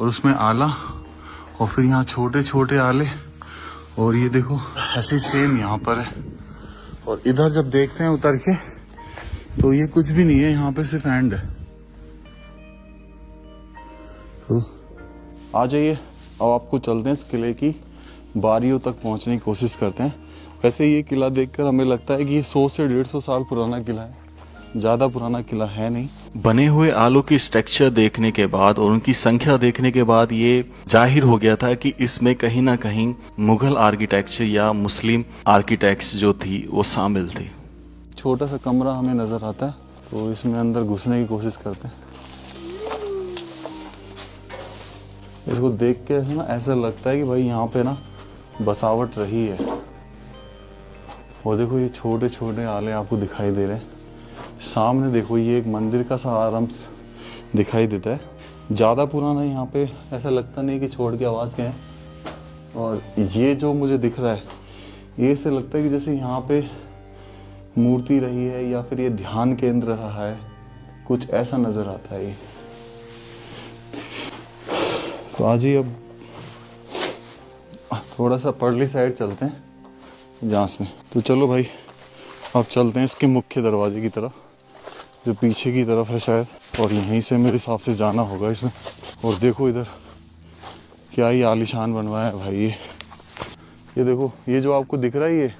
और उसमें आला, और फिर यहाँ छोटे छोटे आले, और ये देखो ऐसे सेम यहाँ पर है। और इधर जब देखते हैं उतर के तो ये कुछ भी नहीं है, यहाँ पे सिर्फ एंड है। तो आ जाइए, अब आपको चलते हैं इस किले की बारियों तक पहुंचने की कोशिश करते हैं। वैसे ये किला देखकर हमें लगता है कि ये 100 से 150 साल पुराना किला है, ज़्यादा पुराना किला है नहीं। बने हुए आलों की स्ट्रक्चर देखने के बाद और उनकी संख्या देखने के बाद ये जाहिर हो गया था कि इसमें कहीं ना कहीं मुगल आर्किटेक्चर या मुस्लिम आर्किटेक्ट्स जो थी वो शामिल थी। छोटा सा कमरा हमें नज़र आता है, तो इसमें अंदर घुसने की कोशिश करते हैं। इसको देख के ना ऐसा लगता है कि भाई यहाँ पे ना बसावट रही है। और देखो ये छोटे छोटे आले आपको दिखाई दे रहे हैं। सामने देखो ये एक मंदिर का सा आराम दिखाई देता है, ज़्यादा पुराना यहाँ पे ऐसा लगता नहीं कि छोड़ के आवाज़ गए। और ये जो मुझे दिख रहा है, ये से लगता है कि जैसे यहाँ पे मूर्ति रही है या फिर ये ध्यान केंद्र रहा है, कुछ ऐसा नज़र आता है ये। तो आज ही अब थोड़ा सा परली साइड चलते हैं जांचने। तो चलो भाई, अब चलते हैं इसके मुख्य दरवाजे की तरफ, जो पीछे की तरफ है शायद, और यहीं से मेरे हिसाब से जाना होगा इसमें। और देखो इधर क्या ही आलीशान बनवाया है भाई ये देखो, ये जो आपको दिख रहा है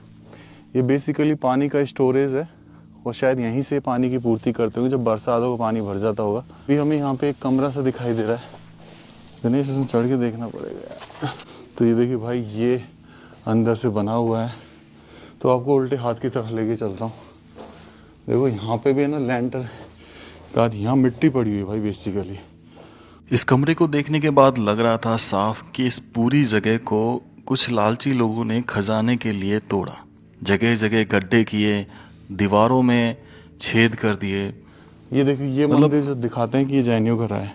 ये बेसिकली पानी का स्टोरेज है, और शायद यहीं से पानी की पूर्ति करते होंगे जब बरसात हो, पानी भर जाता होगा। अभी हमें यहाँ पे एक कमरा सा दिखाई दे रहा है, दिनेश इसमें चढ़ के देखना पड़ेगा यार। तो ये देखिए भाई, ये अंदर से बना हुआ है। तो आपको उल्टे हाथ की तरफ लेके चलता हूँ। देखो यहाँ पे भी है ना लैंटर का, यहाँ मिट्टी पड़ी हुई है भाई बेसिकली। इस कमरे को देखने के बाद लग रहा था साफ कि इस पूरी जगह को कुछ लालची लोगों ने खजाने के लिए तोड़ा। जगह जगह गड्ढे किए, दीवारों में छेद कर दिए। ये देखिए ये मंदिर जो दिखाते हैं कि ये जैनियों का है।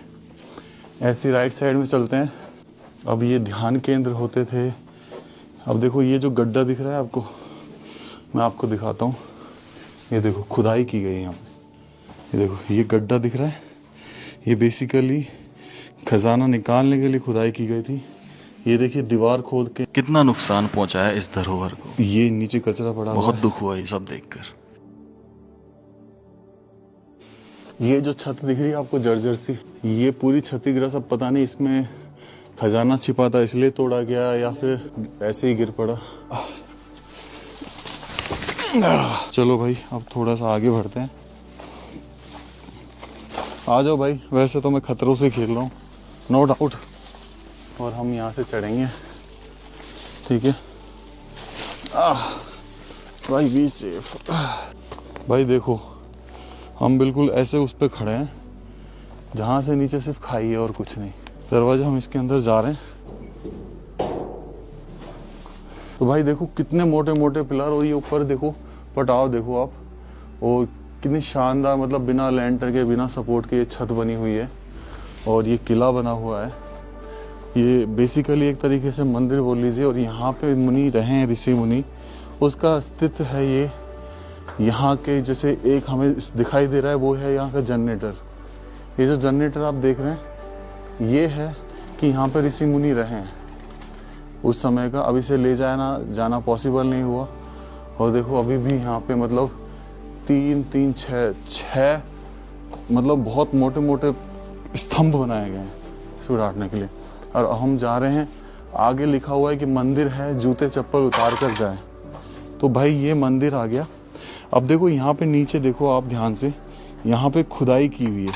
ऐसी राइट साइड में चलते हैं। अब ये ध्यान केंद्र होते थे। अब देखो ये जो गड्ढा दिख रहा है आपको, मैं आपको दिखाता हूँ। ये देखो खुदाई की गई है यहाँ पे। ये देखो ये गड्ढा दिख रहा है, ये बेसिकली खजाना निकालने के लिए खुदाई की गई थी। ये देखिए दीवार खोद के कितना नुकसान पहुंचाया इस धरोहर को। ये नीचे कचरा पड़ा हुआ बहुत है। दुख हुआ ये सब देखकर। ये जो छत दिख रही है आपको जर्जर सी, ये पूरी क्षतिग्रस्त। अब पता नहीं इसमें खजाना छिपा था इसलिए तोड़ा गया या फिर ऐसे ही गिर पड़ा। चलो भाई अब थोड़ा सा आगे बढ़ते हैं। आ जाओ भाई, वैसे तो मैं खतरों से खेल रहा हूँ, नो डाउट। और हम यहाँ से चढ़ेंगे, ठीक है। भाई बी सेफ। भाई देखो हम बिल्कुल ऐसे उस पर खड़े हैं जहाँ से नीचे सिर्फ खाई है और कुछ नहीं। दरवाजा हम इसके अंदर जा रहे हैं। तो भाई देखो कितने मोटे मोटे पिलर, और ये ऊपर देखो पटाव देखो आप, और कितनी शानदार, मतलब बिना लैंटर के बिना सपोर्ट के ये छत बनी हुई है। और ये किला बना हुआ है। ये बेसिकली एक तरीके से मंदिर बोल लीजिए। और यहाँ पे मुनि रहे हैं, ऋषि मुनि, उसका अस्तित्व है ये। यहाँ के जैसे एक हमें दिखाई दे रहा है वो है यहाँ का जनरेटर। ये जो जनरेटर आप देख रहे हैं ये है कि यहाँ पर ऋषि मुनि रहे हैं उस समय का। अब इसे ले जाना पॉसिबल नहीं हुआ। और देखो अभी भी यहाँ पे मतलब 6 मतलब बहुत मोटे मोटे स्तंभ बनाए गए हैं इसको डांटने के लिए। और हम जा रहे हैं, आगे लिखा हुआ है कि मंदिर है, जूते चप्पल उतार कर जाए। तो भाई ये मंदिर आ गया। अब देखो यहाँ पे नीचे देखो आप ध्यान से, यहाँ पे खुदाई की हुई है,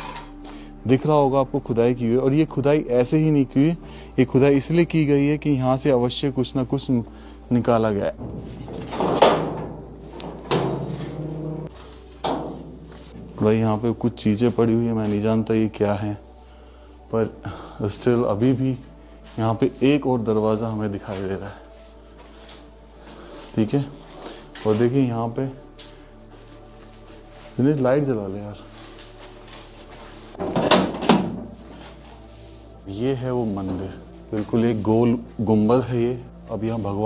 दिख रहा होगा आपको खुदाई की हुई है। और ये खुदाई ऐसे ही नहीं की है, ये खुदाई इसलिए की गई है कि यहाँ से अवश्य कुछ ना कुछ निकाला गया है। भाई यहाँ पे कुछ चीज़ें पड़ी हुई है, मैं नहीं जानता ये क्या है, पर स्टिल अभी भी यहाँ पे एक और दरवाज़ा हमें दिखाई दे रहा है, ठीक है। और देखिए यहाँ पे लाइट जला ले यार। ये है वो मंदिर, बिल्कुल एक गोल गुंबद है ये। अब यहाँ भगवान